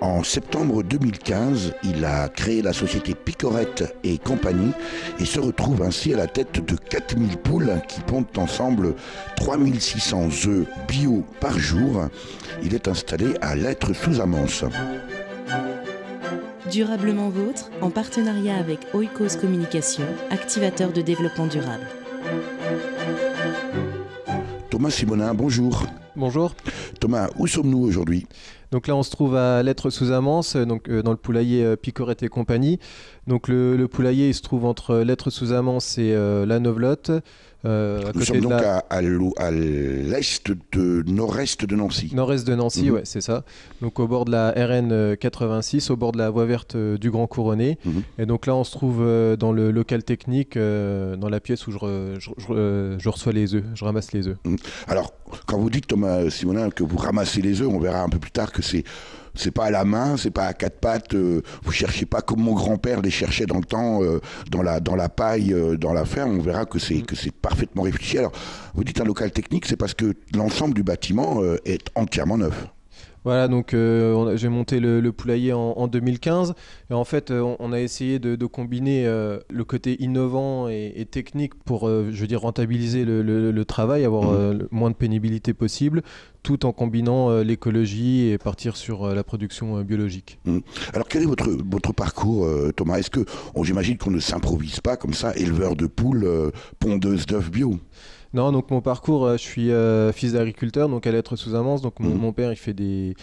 En septembre 2015, il a créé la société Picorette et compagnie et se retrouve ainsi à la tête de 4000 poules qui pondent ensemble 3600 œufs bio par jour. Il est installé à Lettres sous Amance. Durablement Vôtre, en partenariat avec Oikos Communication, activateur de développement durable. Thomas Simonin, bonjour. Bonjour. Thomas, où sommes-nous aujourd'hui ? Donc là, on se trouve à Lettres sous Amance, donc dans le poulailler Picorette et compagnie. Donc le poulailler, il se trouve entre Lettres sous Amance et la Novlotte. Nous sommes donc à l'est de nord-est de Nancy. Nord-est de Nancy, ouais, c'est ça. Donc au bord de la RN 86, au bord de la voie verte du Grand Couronné. Et donc là, on se trouve dans le local technique, dans la pièce où je reçois les œufs, je ramasse les œufs. Alors, quand vous dites, Thomas Simonin, que vous ramassez les œufs, on verra un peu plus tard que c'est pas à la main, c'est pas à quatre pattes. Vous cherchez pas comme mon grand-père les cherchait dans le temps, dans la paille, dans la ferme. On verra que c'est parfaitement réfléchi. Alors, vous dites un local technique, c'est parce que l'ensemble du bâtiment est entièrement neuf. Voilà, donc j'ai monté le poulailler en 2015 et en fait on a essayé de combiner le côté innovant et technique pour je veux dire rentabiliser le travail, avoir le moins de pénibilité possible, tout en combinant l'écologie et partir sur la production biologique. Alors quel est votre parcours, Thomas ? J'imagine qu'on ne s'improvise pas comme ça, éleveur de poules, pondeuse d'œufs bio. Non, donc mon parcours, je suis fils d'agriculteur, donc à Lettres sous Amance. Donc mon père, il fait des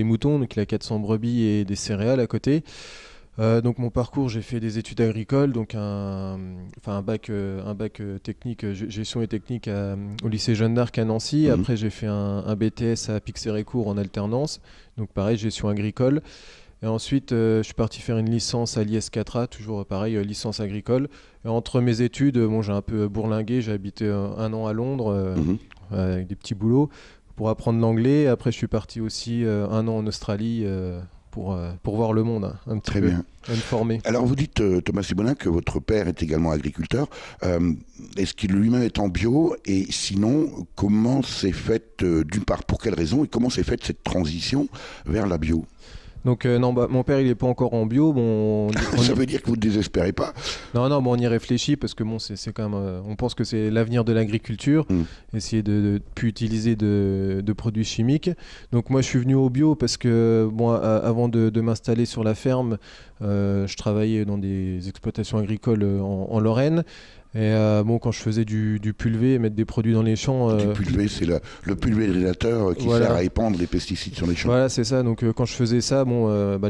moutons, donc il a 400 brebis et des céréales à côté. Donc mon parcours, j'ai fait des études agricoles, donc un bac technique, gestion et technique au lycée Jeanne d'Arc à Nancy. Après, j'ai fait un BTS à Pixérécourt en alternance, donc pareil, gestion agricole. Et ensuite, je suis parti faire une licence à l'IS4A, toujours pareil, licence agricole. Et entre mes études, j'ai un peu bourlingué, j'ai habité un an à Londres avec des petits boulots pour apprendre l'anglais. Après, je suis parti aussi un an en Australie pour voir le monde, un petit peu. Bien. Me former. Alors vous dites, Thomas Simonin, que votre père est également agriculteur. Est-ce qu'il lui-même est en bio ? Et sinon, comment s'est faite, d'une part, pour quelles raisons, et comment s'est faite cette transition vers la bio ? Donc mon père il est pas encore en bio. Ça veut dire que vous ne désespérez pas ? Non, on y réfléchit parce que c'est quand même, on pense que c'est l'avenir de l'agriculture, essayer de plus utiliser de produits chimiques. Donc moi je suis venu au bio parce que avant de m'installer sur la ferme, je travaillais dans des exploitations agricoles en Lorraine. Et quand je faisais du pulvé, mettre des produits dans les champs... Du pulvé, c'est le pulvérisateur qui sert à épandre les pesticides sur les champs. Voilà, c'est ça. Donc quand je faisais ça,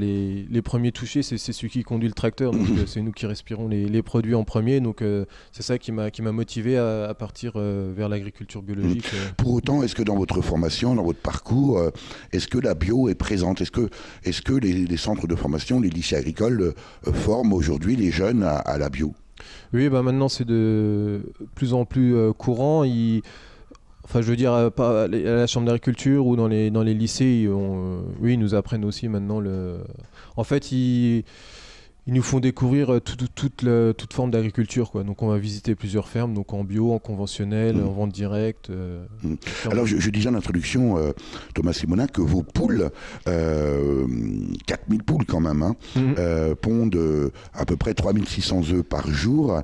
les premiers touchés, c'est celui qui conduit le tracteur. Donc c'est nous qui respirons les produits en premier. Donc c'est ça qui m'a motivé à partir vers l'agriculture biologique. Pour autant, est-ce que dans votre formation, dans votre parcours, est-ce que la bio est présente ? Est-ce que les centres de formation, les lycées agricoles forment aujourd'hui les jeunes à la bio ? Oui, maintenant c'est de plus en plus courant. Je veux dire, à la chambre d'agriculture ou dans les lycées, ils nous apprennent aussi maintenant En fait, ils nous font découvrir toute forme d'agriculture, quoi. Donc on va visiter plusieurs fermes, donc en bio, en conventionnel, en vente directe. Alors je disais en introduction, Thomas Simonin, que vos poules, 4000 poules quand même, pondent à peu près 3600 œufs par jour.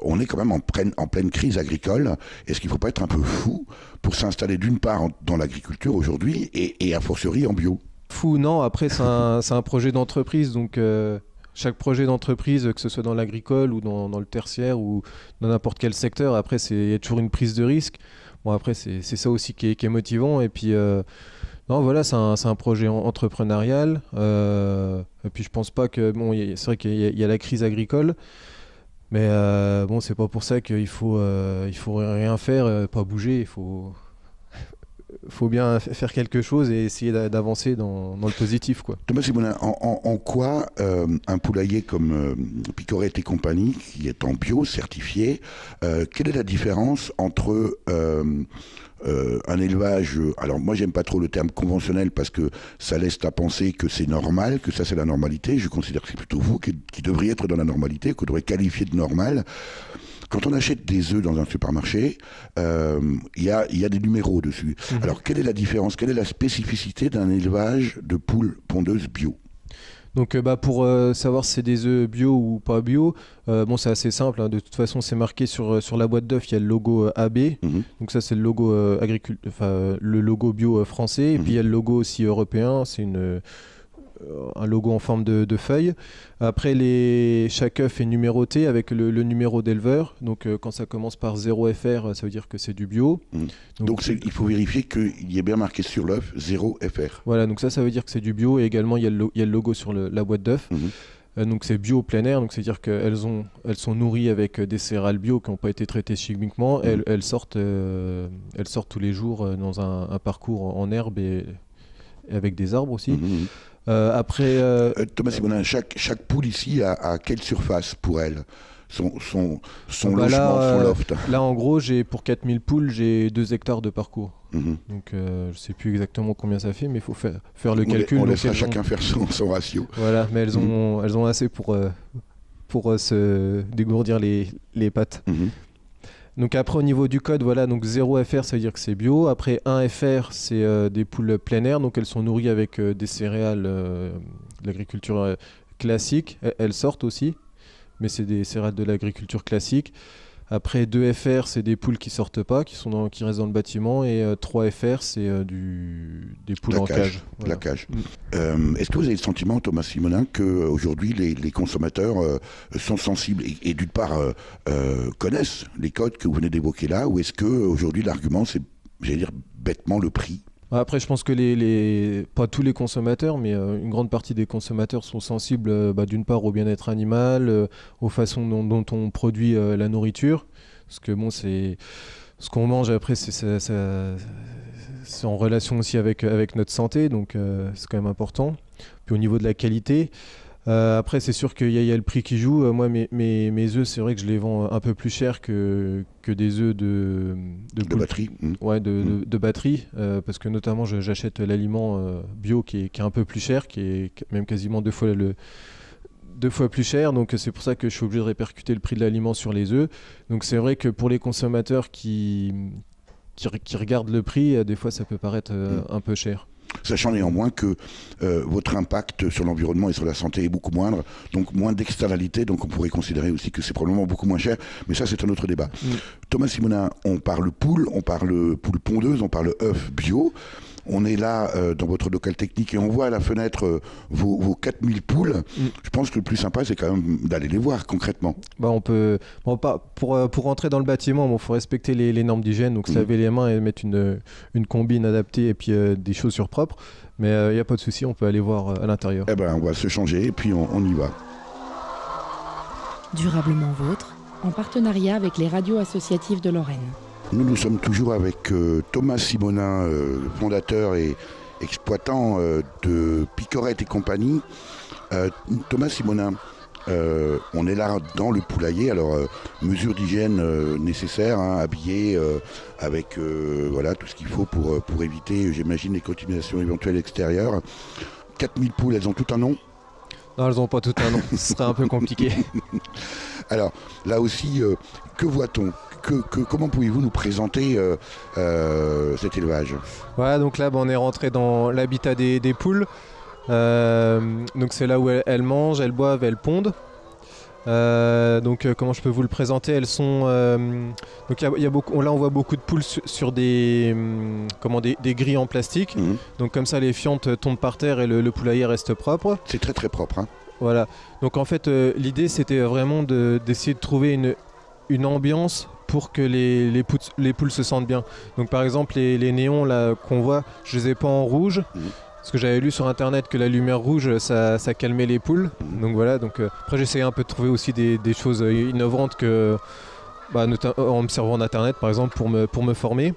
On est quand même en pleine crise agricole. Est-ce qu'il ne faut pas être un peu fou pour s'installer d'une part dans l'agriculture aujourd'hui et a fortiori en bio ? Fou, non. Après, c'est un projet d'entreprise, donc... Chaque projet d'entreprise, que ce soit dans l'agricole ou dans le tertiaire ou dans n'importe quel secteur, après, il y a toujours une prise de risque. Après, c'est ça aussi qui est motivant. Et puis, c'est un projet entrepreneurial. Et puis, je pense pas que... c'est vrai qu'il y a la crise agricole. Mais c'est pas pour ça qu'il faut rien faire, pas bouger. Il faut bien faire quelque chose et essayer d'avancer dans le positif, quoi. Thomas Simonin, en quoi un poulailler comme Picorette et compagnie, qui est en bio, certifié, quelle est la différence entre un élevage... Alors moi j'aime pas trop le terme conventionnel parce que ça laisse à penser que c'est normal, que ça c'est la normalité. Je considère que c'est plutôt vous qui devriez être dans la normalité, que vous devriez qualifier de normal. Quand on achète des œufs dans un supermarché, il y a des numéros dessus. Alors, quelle est la différence, quelle est la spécificité d'un élevage de poules pondeuses bio ? Donc pour savoir si c'est des œufs bio ou pas bio, c'est assez simple, hein. De toute façon c'est marqué sur la boîte d'œufs, il y a le logo AB, donc ça c'est le logo le logo bio français, et puis il y a le logo aussi européen, c'est un logo en forme de feuille. Après, chaque œuf est numéroté avec le numéro d'éleveur. Donc, quand ça commence par 0 FR, ça veut dire que c'est du bio. Donc il faut vérifier qu'il y ait bien marqué sur l'œuf 0 FR. Voilà, donc ça veut dire que c'est du bio. Et également, il y a le logo sur la boîte d'œuf. Donc, c'est bio plein air. Donc, c'est-à-dire qu'elles sont nourries avec des céréales bio qui n'ont pas été traitées chimiquement. Elles sortent tous les jours dans un parcours en herbe et avec des arbres aussi. Thomas Simonin, chaque poule ici a quelle surface pour elle, son logement, son loft? Là, en gros, pour 4000 poules, j'ai 2 hectares de parcours. Donc, je ne sais plus exactement combien ça fait, mais il faut faire le calcul. On laissera chacun faire son ratio. Voilà, mais elles ont assez pour se dégourdir les pattes. Donc après au niveau du code, voilà, donc 0 FR ça veut dire que c'est bio. Après 1 FR c'est des poules plein air, donc elles sont nourries avec des céréales de l'agriculture classique. Elles sortent aussi, mais c'est des céréales de l'agriculture classique. Après 2 FR c'est des poules qui sortent pas, qui restent dans le bâtiment, et 3 FR c'est des poules en cage. Voilà. La cage. Est-ce que vous avez le sentiment, Thomas Simonin, qu'aujourd'hui les consommateurs sont sensibles et d'une part connaissent les codes que vous venez d'évoquer là, ou est-ce qu'aujourd'hui l'argument c'est, j'allais dire bêtement, le prix? Après, je pense que pas tous les consommateurs, mais une grande partie des consommateurs sont sensibles d'une part au bien-être animal, aux façons dont on produit la nourriture. Parce que bon, c'est ce qu'on mange après, c'est en relation aussi avec notre santé, donc c'est quand même important. Puis au niveau de la qualité, après c'est sûr qu'il y a le prix qui joue. Moi, mes œufs, c'est vrai que je les vends un peu plus cher que des œufs de batterie. Ouais, de batterie, parce que notamment j'achète l'aliment bio qui est un peu plus cher, qui est même quasiment 2 fois plus cher, donc c'est pour ça que je suis obligé de répercuter le prix de l'aliment sur les œufs. Donc c'est vrai que pour les consommateurs qui regardent le prix, des fois ça peut paraître un peu cher. Sachant néanmoins que votre impact sur l'environnement et sur la santé est beaucoup moindre, donc moins d'externalités, donc on pourrait considérer aussi que c'est probablement beaucoup moins cher, mais ça c'est un autre débat. Thomas Simonin, on parle poule pondeuse, on parle œuf bio. On est là dans votre local technique et on voit à la fenêtre vos 4000 poules. Je pense que le plus sympa, c'est quand même d'aller les voir concrètement. On peut, pour rentrer dans le bâtiment, il faut respecter les normes d'hygiène, donc se laver les mains et mettre une combine adaptée et puis des chaussures propres. Mais il n'y a pas de souci, on peut aller voir à l'intérieur. On va se changer et puis on y va. Durablement vôtre, en partenariat avec les radios associatives de Lorraine. Nous sommes toujours avec Thomas Simonin, fondateur et exploitant de Picorette et compagnie. Thomas Simonin, on est là dans le poulailler, alors mesures d'hygiène nécessaires, habillé avec tout ce qu'il faut pour éviter, j'imagine, les contaminations éventuelles extérieures. 4000 poules, elles ont tout un nom? Non, elles n'ont pas tout un nom, ce serait un peu compliqué. Alors, là aussi, que voit-on? Comment pouvez-vous nous présenter cet élevage? Voilà, donc là, on est rentré dans l'habitat des poules. Donc c'est là où elles mangent, elles boivent, elles pondent. Donc comment je peux vous le présenter? Elles sont donc il y a beaucoup, là on voit beaucoup de poules sur des grilles en plastique. Donc comme ça les fientes tombent par terre et le poulailler reste propre. C'est très très propre, hein. Voilà. Donc en fait l'idée c'était vraiment d'essayer de trouver une ambiance pour que les poules se sentent bien. Donc par exemple les néons là qu'on voit, je les ai pas en rouge. Parce que j'avais lu sur internet que la lumière rouge ça calmait les poules. Donc voilà, après j'essayais un peu de trouver aussi des choses innovantes en me servant d'internet par exemple pour me former.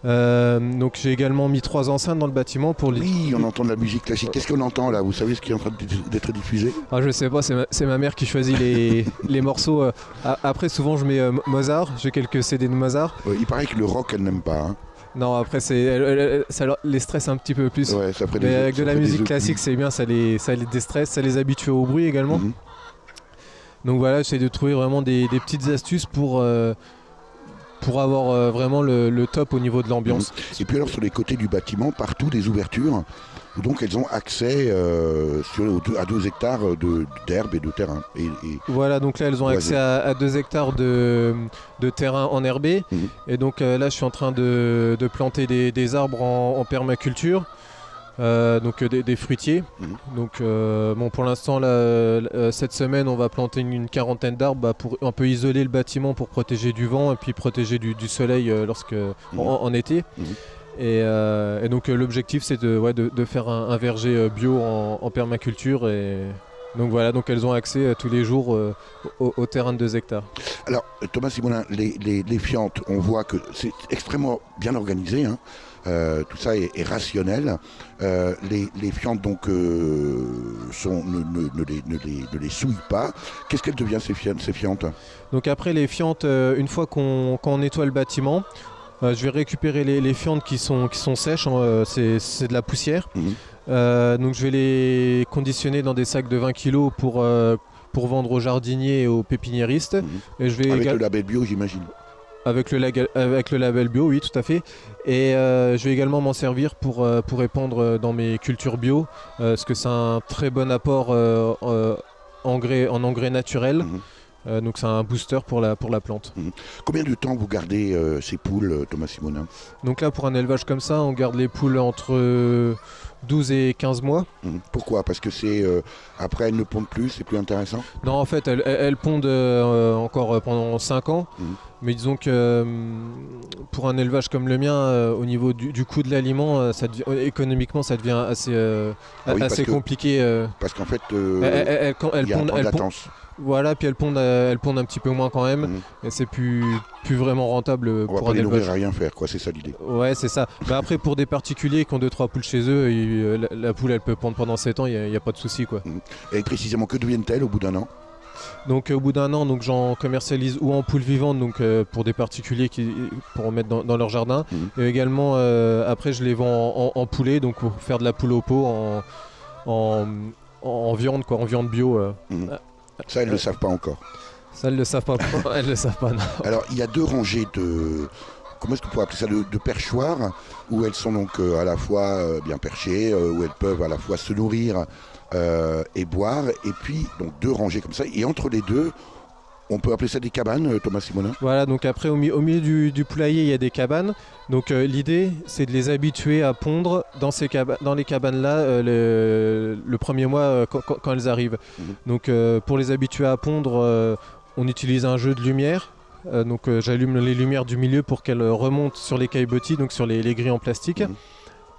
Donc j'ai également mis 3 enceintes dans le bâtiment pour Oui, on entend de la musique classique. Qu'est-ce qu'on entend là? Vous savez ce qui est en train d'être diffusé? Je sais pas, c'est ma mère qui choisit les morceaux. Après souvent je mets Mozart, j'ai quelques CD de Mozart. Il paraît que le rock elle n'aime pas, hein. Non, après ça les stresse un petit peu plus. Ouais, mais avec de la musique classique c'est bien, ça les déstresse, ça les habitue au bruit également. Donc voilà, j'essaie de trouver vraiment des petites astuces pour avoir vraiment le top au niveau de l'ambiance. Et puis alors sur les côtés du bâtiment, partout des ouvertures, donc elles ont accès à 2 hectares d'herbe et de terrain. Voilà, donc là elles ont accès à 2 hectares de terrain enherbé. Et donc là je suis en train de planter des arbres en permaculture. Donc des fruitiers. Donc bon, pour l'instant cette semaine on va planter une quarantaine d'arbres pour un peu isoler le bâtiment pour protéger du vent et puis protéger du soleil en été. Et donc l'objectif c'est de faire un verger bio en permaculture. Et donc voilà, donc elles ont accès tous les jours au terrain de 2 hectares. Alors Thomas Simonin, les fientes, on voit que c'est extrêmement bien organisé, hein. Tout ça est rationnel. Les fientes donc ne les souillent pas. Qu'est-ce qu'elles deviennent ces fientes? Donc après les fientes, une fois qu'on nettoie le bâtiment, je vais récupérer les fientes qui sont sèches, hein, c'est de la poussière. Donc je vais les conditionner dans des sacs de 20 kg pour vendre aux jardiniers et aux pépiniéristes. Et je vais avec le label bio, j'imagine. Avec le label bio, oui, tout à fait. Et je vais également m'en servir pour répandre dans mes cultures bio, parce que c'est un très bon apport en engrais naturel. Donc c'est un booster pour la plante. Combien de temps vous gardez ces poules, Thomas Simonin? Donc là, pour un élevage comme ça, on garde les poules entre 12 et 15 mois. Pourquoi? Parce que après elles ne pondent plus, c'est plus intéressant? Non, en fait, elles pondent encore pendant 5 ans. Mais disons que pour un élevage comme le mien, au niveau du coût de l'aliment, économiquement ça devient assez compliqué. Parce qu'en fait, elles il y a un temps de pondent. latence. Voilà, puis elles pondent un petit peu moins quand même. Et c'est plus vraiment rentable pour un élevage. On va pas les nourrir à rien faire, quoi, c'est ça l'idée. Ouais, c'est ça. Bah après, pour des particuliers qui ont 2-3 poules chez eux, la poule elle peut pondre pendant 7 ans, il n'y a pas de souci, quoi. Et précisément, que deviennent-elles au bout d'un an? Donc au bout d'un an, donc j'en commercialise ou en poule vivante, donc pour des particuliers pour en mettre dans leur jardin. Et également après je les vends en poulet, donc pour faire de la poule au pot en viande, quoi, en viande bio. Ça, elles ne le savent pas encore. Ça, elles ne le savent pas. Elles ne le savent pas, non. Alors, il y a 2 rangées de... Comment est-ce qu'on peut appeler ça, de perchoirs, où elles sont donc à la fois bien perchées, où elles peuvent à la fois se nourrir et boire. Et puis, donc 2 rangées comme ça. Et entre les deux, on peut appeler ça des cabanes, Thomas Simonin? Voilà, donc après, au milieu du poulailler, il y a des cabanes. Donc l'idée, c'est de les habituer à pondre dans les cabanes-là le premier mois quand elles arrivent. Donc pour les habituer à pondre, on utilise un jeu de lumière. Donc j'allume les lumières du milieu pour qu'elles remontent sur les caillebotis, donc sur les grilles en plastique,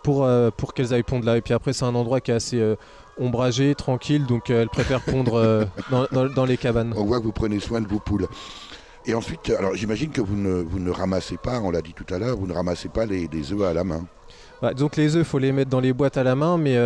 pour qu'elles aillent pondre là. Et puis après, c'est un endroit qui est assez ombragé, tranquille, donc elles préfèrent pondre dans les cabanes. On voit que vous prenez soin de vos poules. Et ensuite, alors j'imagine que vous ne ramassez pas, on l'a dit tout à l'heure, vous ne ramassez pas les œufs à la main. Ouais, donc les œufs, il faut les mettre dans les boîtes à la main, mais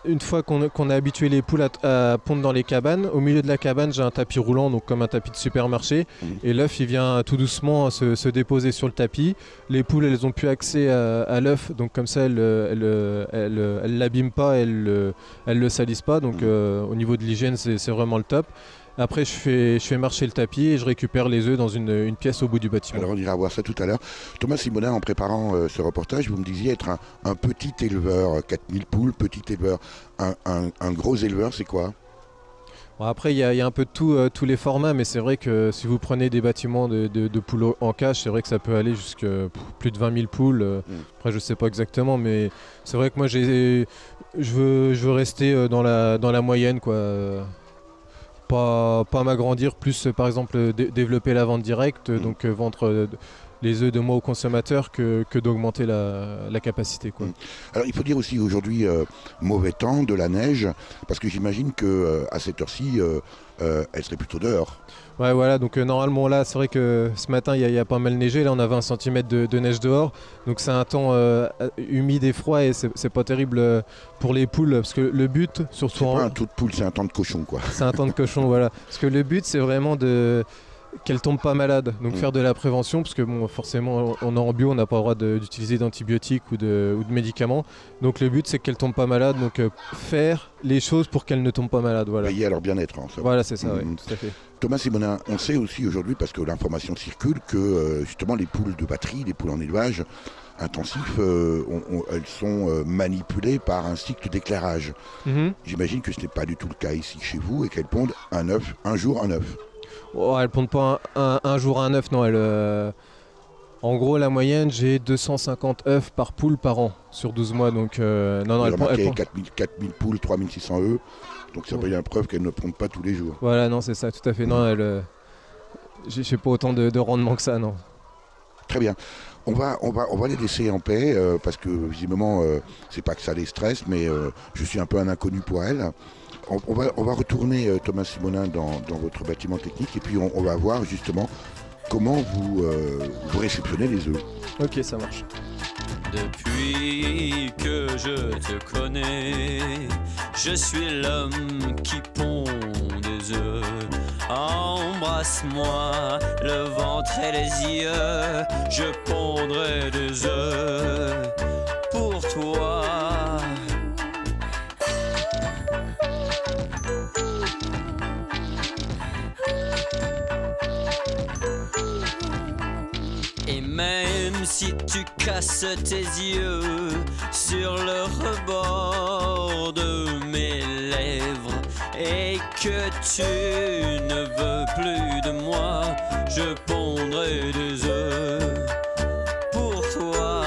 une fois qu'on a habitué les poules à pondre dans les cabanes, au milieu de la cabane, j'ai un tapis roulant, donc comme un tapis de supermarché. Et l'œuf, il vient tout doucement se déposer sur le tapis. Les poules, elles ont plus accès à l'œuf, donc comme ça, elles l'abîment pas, elles le salissent pas. Donc au niveau de l'hygiène, c'est vraiment le top. Après, je fais marcher le tapis et je récupère les œufs dans une pièce au bout du bâtiment. Alors, on ira voir ça tout à l'heure. Thomas Simonin, en préparant ce reportage, vous me disiez être un petit éleveur, 4000 poules, petit éleveur. Un gros éleveur, c'est quoi? Bon, après, il y a un peu de tous les formats, mais c'est vrai que si vous prenez des bâtiments de poules en cage, c'est vrai que ça peut aller jusqu'à plus de 20 000 poules. Après, je ne sais pas exactement, mais c'est vrai que moi, je veux rester dans la moyenne, quoi. Pas m'agrandir, plus par exemple développer la vente directe, donc vendre les œufs de moi aux consommateurs que d'augmenter la capacité, quoi. Alors il faut dire aussi aujourd'hui mauvais temps, de la neige, parce que j'imagine qu'à cette heure-ci, elle serait plutôt dehors. Ouais, voilà, donc normalement là, c'est vrai que ce matin il y a pas mal neigé, là on a 20 cm de neige dehors, donc c'est un temps humide et froid et c'est pas terrible pour les poules, parce que le but, surtout c'est pas un temps de poule, c'est un temps de cochon, quoi. C'est un temps de cochon, voilà. Parce que le but, c'est vraiment qu'elles tombent pas malades. Donc faire de la prévention, parce que bon, forcément, on est en bio, on n'a pas le droit d'utiliser d'antibiotiques ou de médicaments. Donc le but, c'est qu'elles tombent pas malades. Donc faire les choses pour qu'elles ne tombent pas malades. Voilà. Veiller à leur bien-être. Hein, voilà, c'est ça, oui, tout à fait. Thomas Simonin, on sait aussi aujourd'hui, parce que l'information circule, que justement les poules de batterie, les poules en élevage intensif, elles sont manipulées par un cycle d'éclairage. J'imagine que ce n'est pas du tout le cas ici chez vous et qu'elles pondent un jour un œuf. Oh, elles pondent pas un jour un œuf, non. En gros, la moyenne, j'ai 250 œufs par poule par an sur 12 mois. Donc, non, elles pondent 4000 poules, 3600 œufs. Donc ça veut bien preuve qu'elles ne pondent pas tous les jours. Voilà, non, c'est ça, tout à fait. Non, j'ai pas autant de rendement que ça, non. Très bien. On va les laisser en paix parce que visiblement c'est pas que ça les stresse, mais je suis un peu un inconnu pour elles. On va retourner Thomas Simonin dans votre bâtiment technique et puis on va voir justement comment vous réceptionnez les œufs. Ok, ça marche. Depuis que je te connais, je suis l'homme qui pond des œufs. Embrasse-moi le ventre et les yeux, je pondrai des œufs pour toi. Et même si tu casses tes yeux sur le rebord de mes lèvres et que tu ne veux plus de moi, je pondrai des œufs pour toi.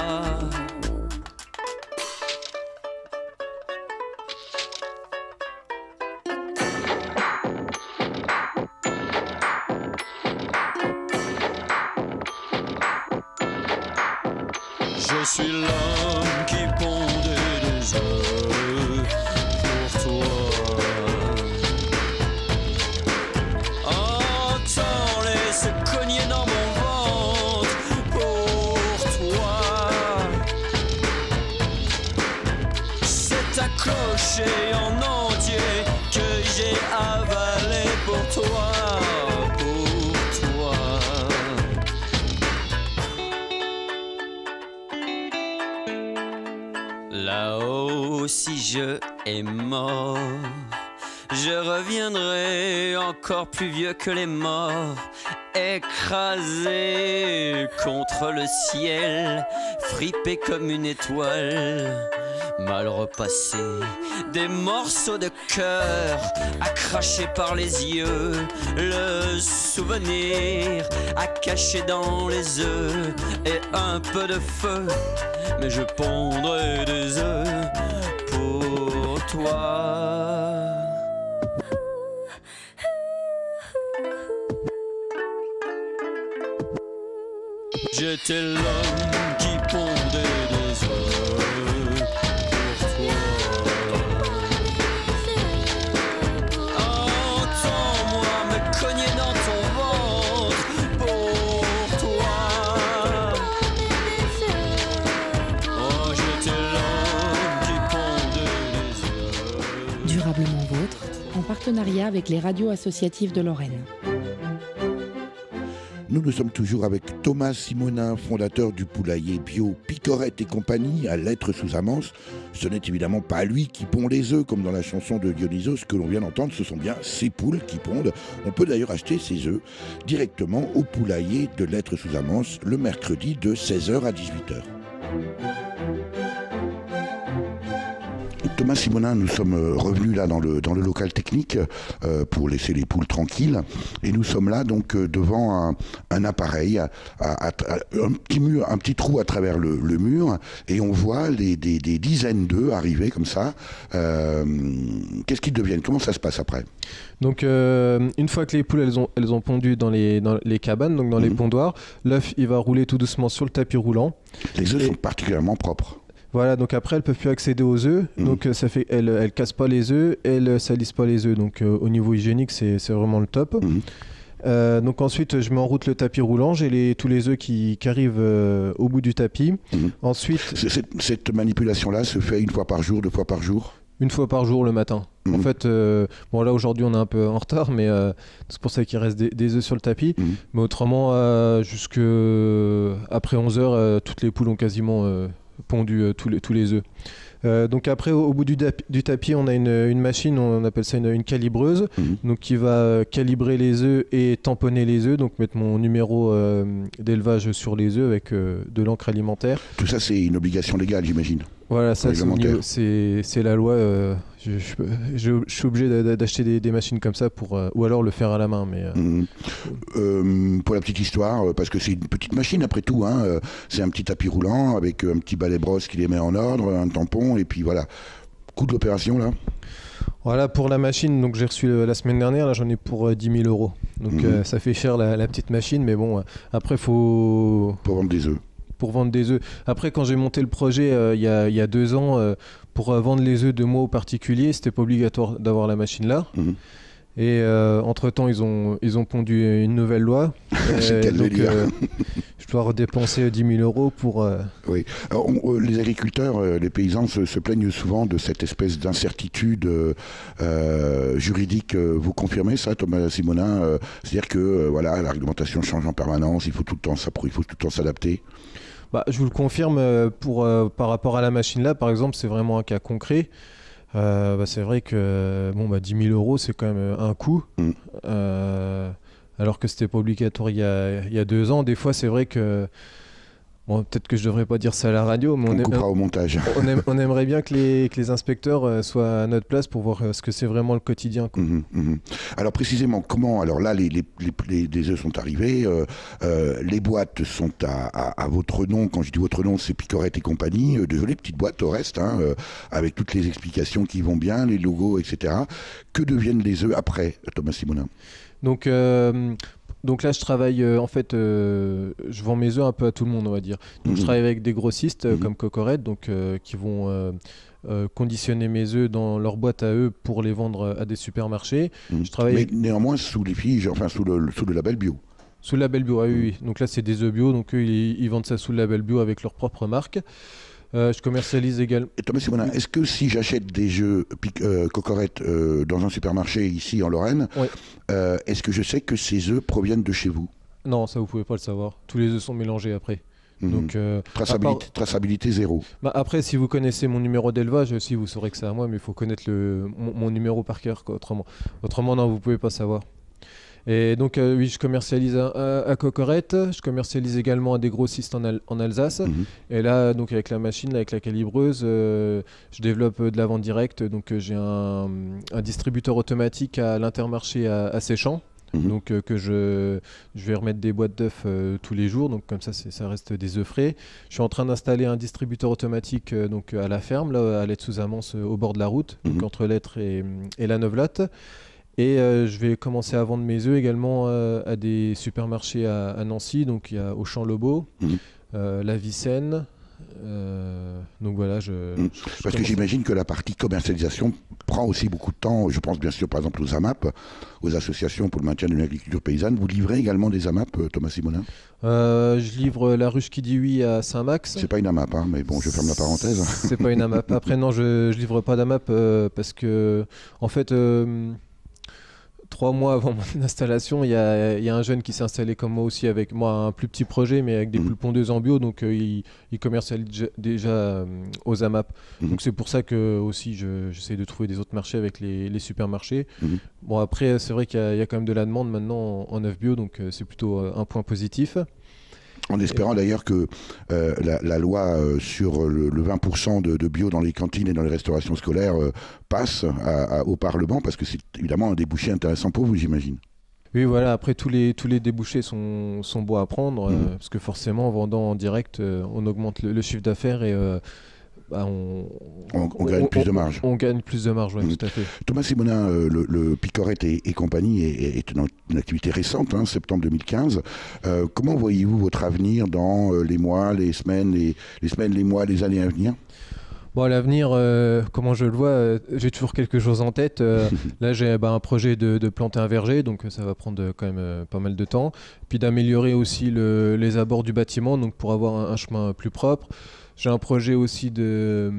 Je suis l'homme qui pondait des œufs pour toi. Entends-les se cogner dans mon ventre pour toi. C'est accroché en entier que j'ai avalé pour toi. Là-haut, si je est mort, je reviendrai encore plus vieux que les morts, écrasé contre le ciel, fripé comme une étoile, mal repassé, des morceaux de cœur à cracher par les yeux, le souvenir à cacher dans les œufs et un peu de feu, mais je pondrai des œufs pour toi. J'étais l'homme qui pondait des œufs pour toi. Entends-moi me cogner dans ton ventre pour toi. Oh, j'étais l'homme qui pondait des œufs. Durablement vôtre, en partenariat avec les radios associatives de Lorraine. Nous sommes toujours avec Thomas Simonin, fondateur du poulailler bio Picorette et compagnie à Lettres sous Amance. Ce n'est évidemment pas lui qui pond les œufs comme dans la chanson de Dionysos que l'on vient d'entendre, ce sont bien ses poules qui pondent. On peut d'ailleurs acheter ses œufs directement au poulailler de Lettres sous Amance le mercredi de 16h à 18h. Thomas Simonin, nous sommes revenus là dans le local technique pour laisser les poules tranquilles et nous sommes là donc devant un appareil, un petit trou à travers le mur et on voit des dizaines d'œufs arriver comme ça. Qu'est-ce qu'ils deviennent? Comment ça se passe après? Donc une fois que les poules elles ont pondu dans les cabanes, donc dans les pondoirs, l'œuf il va rouler tout doucement sur le tapis roulant. Les œufs sont particulièrement propres. Voilà, donc après elles peuvent plus accéder aux œufs, donc ça fait elles cassent pas les œufs, elles salissent pas les œufs, donc au niveau hygiénique c'est vraiment le top. Donc ensuite je mets en route le tapis roulant, j'ai tous les œufs qui arrivent au bout du tapis. Ensuite cette manipulation là se fait une fois par jour, 2 fois par jour? une fois par jour le matin. En fait, bon là aujourd'hui on est un peu en retard, mais c'est pour ça qu'il reste des œufs sur le tapis. Mais autrement, jusque après 11 heures, toutes les poules ont quasiment pondu tous les œufs. Donc après, au bout du tapis, on a une machine, on appelle ça une calibreuse, donc qui va calibrer les œufs et tamponner les œufs, donc mettre mon numéro d'élevage sur les œufs avec de l'encre alimentaire. Tout ça, c'est une obligation légale, j'imagine. Voilà, ça c'est la loi. Je suis obligé d'acheter des machines comme ça ou alors le faire à la main. Mais pour la petite histoire, parce que c'est une petite machine après tout, hein, c'est un petit tapis roulant avec un petit balai brosse qui les met en ordre, un tampon et puis voilà. Coût de l'opération là. Voilà pour la machine, donc j'ai reçu la semaine dernière, là j'en ai pour 10 000 €. Donc ça fait cher la petite machine, mais bon, après faut... Pour vendre des œufs. Pour vendre des œufs. Après, quand j'ai monté le projet il y a 2 ans, pour vendre les œufs de moi aux particuliers, c'était pas obligatoire d'avoir la machine là. Et entre-temps, ils ont pondu une nouvelle loi. Donc, je dois redépenser 10 000 € pour... Oui. Alors, les agriculteurs, les paysans se plaignent souvent de cette espèce d'incertitude juridique. Vous confirmez ça, Thomas Simonin? C'est-à-dire que voilà, la réglementation change en permanence, il faut tout le temps s'adapter. Bah, je vous le confirme, par rapport à la machine là, par exemple, c'est vraiment un cas concret. C'est vrai que 10 000 € c'est quand même un coût, alors que c'était pas obligatoire il y a 2 ans. Des fois c'est vrai que, bon, peut-être que je devrais pas dire ça à la radio, mais on coupera au montage. on aimerait bien que les inspecteurs soient à notre place pour voir ce que c'est vraiment le quotidien, quoi. Alors précisément, comment, alors là les œufs sont arrivés, les boîtes sont à votre nom. Quand je dis votre nom, c'est Picorette et compagnie, de jolies petites boîtes au reste, hein, avec toutes les explications qui vont bien, les logos, etc. Que deviennent les œufs après, Thomas Simonin? Donc là, je travaille, en fait, je vends mes œufs un peu à tout le monde, on va dire. Donc je travaille avec des grossistes comme Cocorette, donc, qui vont conditionner mes œufs dans leur boîte à eux pour les vendre à des supermarchés. Mais néanmoins sous l'effigie, enfin sous le label bio. Sous le label bio, oui. Donc là, c'est des œufs bio, donc eux, ils vendent ça sous le label bio avec leur propre marque. Je commercialise également. Et Thomas Simonin, est-ce que si j'achète des œufs Cocorette dans un supermarché ici en Lorraine, est-ce que je sais que ces œufs proviennent de chez vous? Non, ça vous pouvez pas le savoir. Tous les œufs sont mélangés après. Donc, traçabilité zéro. Après, si vous connaissez mon numéro d'élevage, aussi vous saurez que c'est à moi, mais il faut connaître mon numéro par cœur, quoi, autrement non, vous pouvez pas savoir. Et donc oui, je commercialise à Cocorette, je commercialise également à des grossistes en Alsace. Et là, donc avec la machine, avec la calibreuse, je développe de la vente directe. Donc j'ai un distributeur automatique à l'Intermarché à Séchamps. Donc que je vais remettre des boîtes d'œufs tous les jours, donc comme ça reste des œufs frais. Je suis en train d'installer un distributeur automatique donc à la ferme, là à Lettres sous Amance, au bord de la route, donc entre Lettres et la Neuvelatte. Et je vais commencer à vendre mes œufs également à des supermarchés à Nancy, donc il y a Auchan-Lobo, la Vicenne. Donc voilà, parce que j'imagine que la partie commercialisation prend aussi beaucoup de temps. Je pense bien sûr par exemple aux AMAP, aux associations pour le maintien de l'agriculture paysanne. Vous livrez également des AMAP, Thomas Simonin? Je livre la ruche qui dit oui à Saint-Max. C'est pas une AMAP, hein, mais bon, je ferme la parenthèse. C'est pas une AMAP. Après non, je livre pas d'AMAP parce que en fait 3 mois avant mon installation, il y a un jeune qui s'est installé comme moi aussi, avec moi un plus petit projet, mais avec des poules pondeuses en bio, donc il commercialise déjà aux AMAP. Donc c'est pour ça que aussi j'essaie de trouver des autres marchés avec les supermarchés. Bon après, c'est vrai qu'il y a quand même de la demande maintenant en œufs bio, donc c'est plutôt un point positif. En espérant d'ailleurs que la loi sur le 20% de bio dans les cantines et dans les restaurations scolaires passe au Parlement, parce que c'est évidemment un débouché intéressant pour vous, j'imagine. Oui, voilà, après tous les débouchés sont beaux à prendre, parce que forcément en vendant en direct, on augmente le chiffre d'affaires et on gagne plus de marge. On gagne plus de marge, oui, tout à fait. Thomas Simonin, le Picorette et compagnie est une activité récente, hein, septembre 2015. Comment voyez-vous votre avenir dans les mois, les semaines, les mois, les années à venir? Bon, à l'avenir, comment je le vois, j'ai toujours quelque chose en tête. Là, j'ai un projet de planter un verger, donc ça va prendre quand même pas mal de temps. Puis d'améliorer aussi les abords du bâtiment, donc pour avoir un chemin plus propre. J'ai un projet aussi de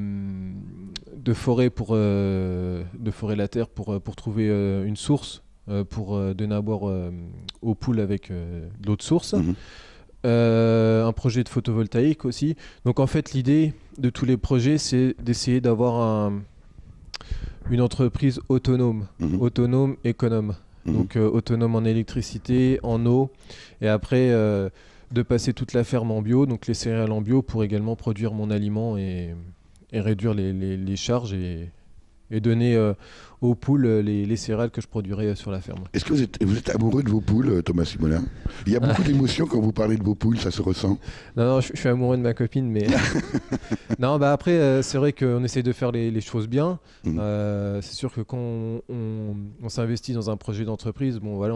forêt de forêt la terre pour trouver une source pour donner à boire aux poules avec de l'eau de source. Un projet de photovoltaïque aussi. Donc en fait l'idée de tous les projets c'est d'essayer d'avoir une entreprise autonome, économe. Donc autonome en électricité, en eau, et après de passer toute la ferme en bio, donc les céréales en bio pour également produire mon aliment et réduire les charges et donner aux poules les céréales que je produirais sur la ferme. Est-ce que vous êtes amoureux de vos poules, Thomas Simonin? Il y a beaucoup d'émotions quand vous parlez de vos poules, ça se ressent? Non, je suis amoureux de ma copine, mais... non, après, c'est vrai qu'on essaye de faire les choses bien. C'est sûr que quand on s'investit dans un projet d'entreprise, bon, voilà,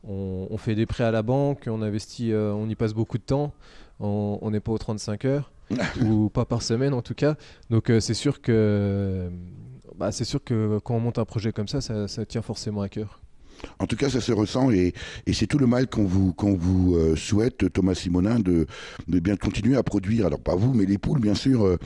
on fait des prêts à la banque, on investit, on y passe beaucoup de temps, on n'est pas aux 35 heures, ou pas par semaine en tout cas. Donc c'est sûr que quand on monte un projet comme ça tient forcément à cœur. En tout cas, ça se ressent et c'est tout le mal qu'on vous souhaite, Thomas Simonin, de bien continuer à produire, alors pas vous, mais les poules, bien sûr,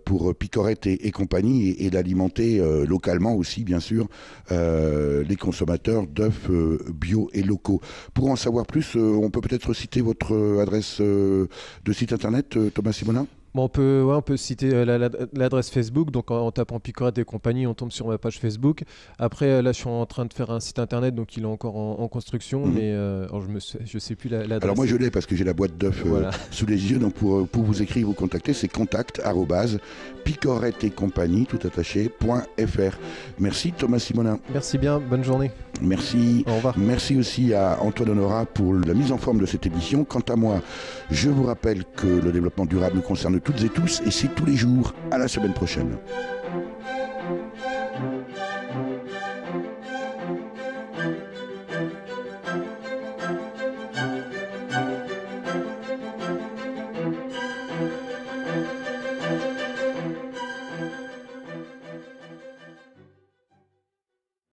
pour Picorette et compagnie, et d'alimenter localement aussi, bien sûr, les consommateurs d'œufs bio et locaux. Pour en savoir plus, on peut peut-être citer votre adresse de site internet, Thomas Simonin? Bon, on peut citer l'adresse Facebook, donc en tapant Picorette et compagnie, on tombe sur ma page Facebook. Après, là, je suis en train de faire un site internet, donc il est encore en construction, mais je sais plus l'adresse. Alors moi, je l'ai parce que j'ai la boîte d'œufs sous les yeux, donc pour vous écrire, vous contacter, c'est contact@picorette et compagnie, tout attaché.fr. Merci Thomas Simonin. Merci bien, bonne journée. Merci. Au revoir. Merci aussi à Antoine Honorat pour la mise en forme de cette émission. Quant à moi, je vous rappelle que le développement durable nous concerne toutes et tous, et c'est tous les jours. À la semaine prochaine.